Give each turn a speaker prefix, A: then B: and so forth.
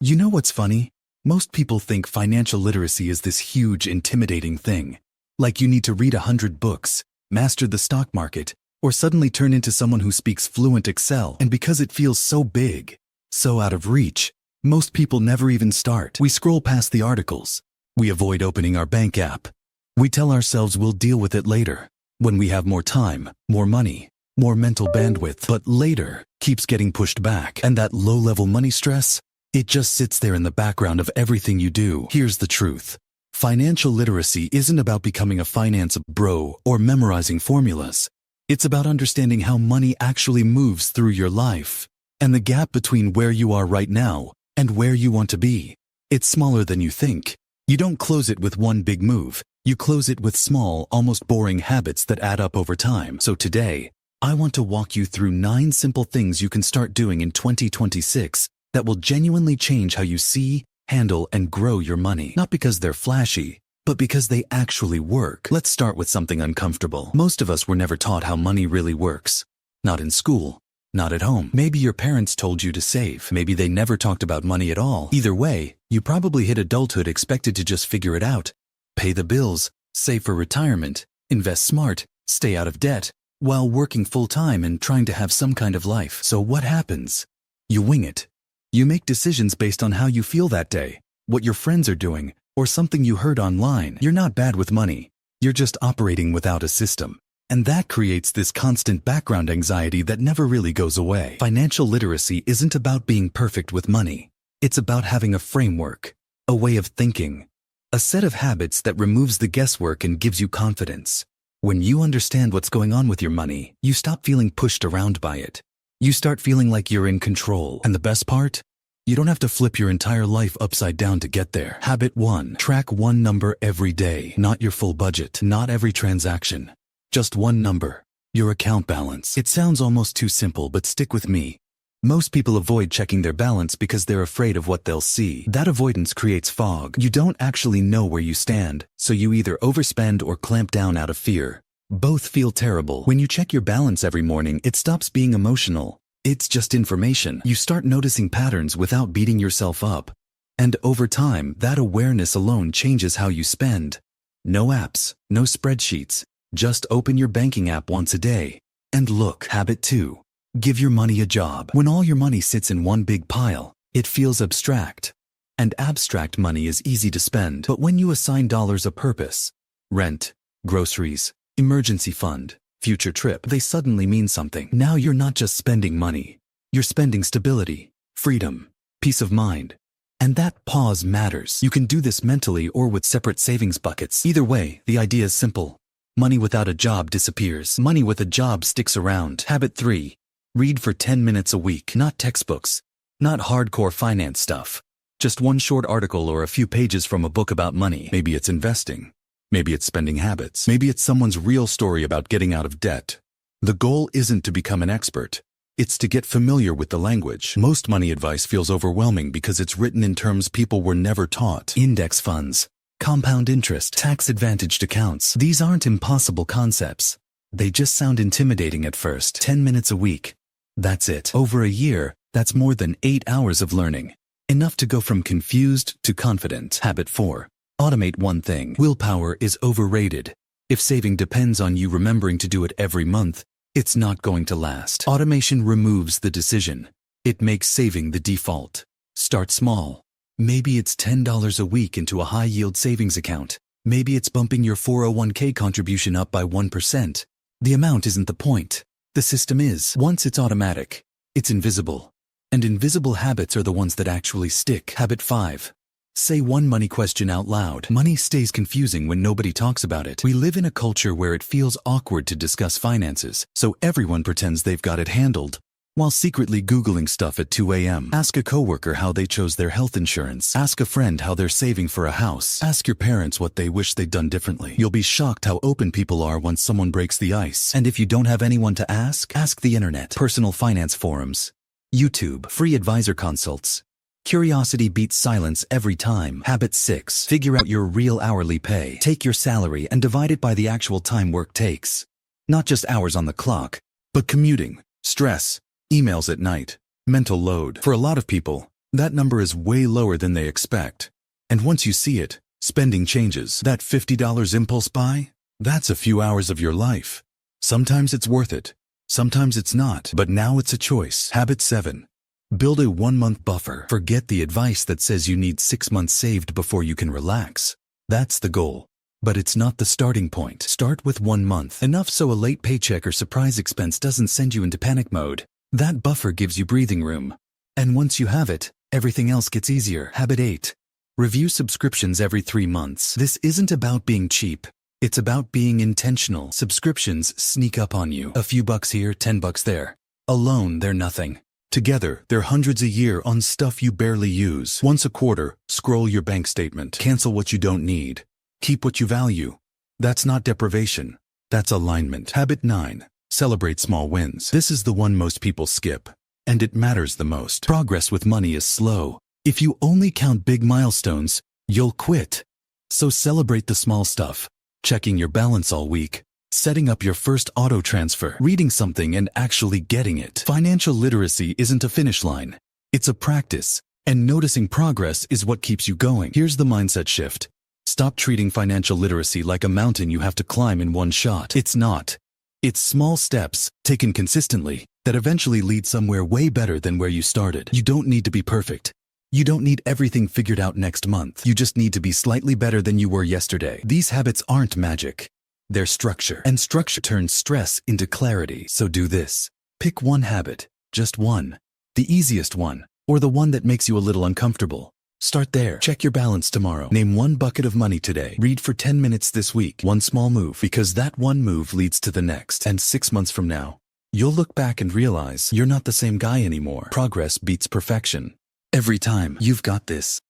A: You know what's funny? Most people think financial literacy is this huge, intimidating thing. Like you need to read 100 books, master the stock market, or suddenly turn into someone who speaks fluent Excel. And because it feels so big, so out of reach, most people never even start. We scroll past the articles. We avoid opening our bank app. We tell ourselves we'll deal with it later, when we have more time, more money, more mental bandwidth. But later keeps getting pushed back. And that low-level money stress, it just sits there in the background of everything you do. Here's the truth. Financial literacy isn't about becoming a finance bro or memorizing formulas. It's about understanding how money actually moves through your life, and the gap between where you are right now and where you want to be. It's smaller than you think. You don't close it with one big move. You close it with small, almost boring habits that add up over time. So today, I want to walk you through 9 simple things you can start doing in 2026 that will genuinely change how you see, handle, and grow your money. Not because they're flashy, but because they actually work. Let's start with something uncomfortable. Most of us were never taught how money really works. Not in school, not at home. Maybe your parents told you to save. Maybe they never talked about money at all. Either way, you probably hit adulthood expected to just figure it out. Pay the bills, save for retirement, invest smart, stay out of debt, while working full-time and trying to have some kind of life. So what happens? You wing it. You make decisions based on how you feel that day, what your friends are doing, or something you heard online. You're not bad with money. You're just operating without a system. And that creates this constant background anxiety that never really goes away. Financial literacy isn't about being perfect with money. It's about having a framework, a way of thinking, a set of habits that removes the guesswork and gives you confidence. When you understand what's going on with your money, you stop feeling pushed around by it. You start feeling like you're in control. And the best part? You don't have to flip your entire life upside down to get there. Habit 1. Track one number every day. Not your full budget, not every transaction. Just one number. Your account balance. It sounds almost too simple, but stick with me. Most people avoid checking their balance because they're afraid of what they'll see. That avoidance creates fog. You don't actually know where you stand, so you either overspend or clamp down out of fear. Both feel terrible. When you check your balance every morning, it stops being emotional. It's just information. You start noticing patterns without beating yourself up. And over time, that awareness alone changes how you spend. No apps, no spreadsheets. Just open your banking app once a day. And look. Habit 2. Give your money a job. When all your money sits in one big pile, it feels abstract. And abstract money is easy to spend. But when you assign dollars a purpose, rent, groceries, emergency fund, future trip, they suddenly mean something. Now you're not just spending money. You're spending stability, freedom, peace of mind. And that pause matters. You can do this mentally or with separate savings buckets. Either way, the idea is simple. Money without a job disappears. Money with a job sticks around. Habit 3. Read for 10 minutes a week. Not textbooks. Not hardcore finance stuff. Just one short article or a few pages from a book about money. Maybe it's investing. Maybe it's spending habits. Maybe it's someone's real story about getting out of debt. The goal isn't to become an expert. It's to get familiar with the language. Most money advice feels overwhelming because it's written in terms people were never taught. Index funds, compound interest, tax-advantaged accounts. These aren't impossible concepts. They just sound intimidating at first. 10 minutes a week. That's it. Over a year, that's more than 8 hours of learning. Enough to go from confused to confident. Habit 4. Automate one thing. Willpower is overrated. If saving depends on you remembering to do it every month, it's not going to last. Automation removes the decision. It makes saving the default. Start small. Maybe it's $10 a week into a high-yield savings account. Maybe it's bumping your 401k contribution up by 1%. The amount isn't the point. The system is. Once it's automatic, it's invisible. And invisible habits are the ones that actually stick. Habit 5. Say one money question out loud. Money stays confusing when nobody talks about it. We live in a culture where it feels awkward to discuss finances, so everyone pretends they've got it handled, while secretly Googling stuff at 2 a.m. Ask a coworker how they chose their health insurance. Ask a friend how they're saving for a house. Ask your parents what they wish they'd done differently. You'll be shocked how open people are once someone breaks the ice. And if you don't have anyone to ask the internet. Personal finance forums, YouTube, free advisor consults. Curiosity beats silence every time. Habit 6. Figure out your real hourly pay. Take your salary and divide it by the actual time work takes. Not just hours on the clock, but commuting, stress, emails at night, mental load. For a lot of people, That number is way lower than they expect. And once you see it, spending changes. That $50 impulse buy? That's a few hours of your life. Sometimes it's worth it. Sometimes it's not. But now it's a choice. Habit 7. Build a 1-month buffer. Forget the advice that says you need 6 months saved before you can relax. That's the goal. But it's not the starting point. Start with 1 month. Enough so a late paycheck or surprise expense doesn't send you into panic mode. That buffer gives you breathing room. And once you have it, everything else gets easier. Habit 8. Review subscriptions every 3 months. This isn't about being cheap. It's about being intentional. Subscriptions sneak up on you. A few bucks here, $10 there. Alone, they're nothing. Together, they're hundreds a year on stuff you barely use. Once a quarter, scroll your bank statement. Cancel what you don't need. Keep what you value. That's not deprivation. That's alignment. Habit 9. Celebrate small wins. This is the one most people skip. And it matters the most. Progress with money is slow. If you only count big milestones, you'll quit. So celebrate the small stuff. Checking your balance all week. Setting up your first auto transfer. Reading something and actually getting it. Financial literacy isn't a finish line. It's a practice. And noticing progress is what keeps you going. Here's the mindset shift. Stop treating financial literacy like a mountain you have to climb in one shot. It's not. It's small steps, taken consistently, that eventually lead somewhere way better than where you started. You don't need to be perfect. You don't need everything figured out next month. You just need to be slightly better than you were yesterday. These habits aren't magic. They're structure. And structure turns stress into clarity. So do this. Pick one habit. Just one. The easiest one. Or the one that makes you a little uncomfortable. Start there. Check your balance tomorrow. Name one bucket of money today. Read for 10 minutes this week. One small move. Because that one move leads to the next. And 6 months from now, you'll look back and realize you're not the same guy anymore. Progress beats perfection. Every time. You've got this.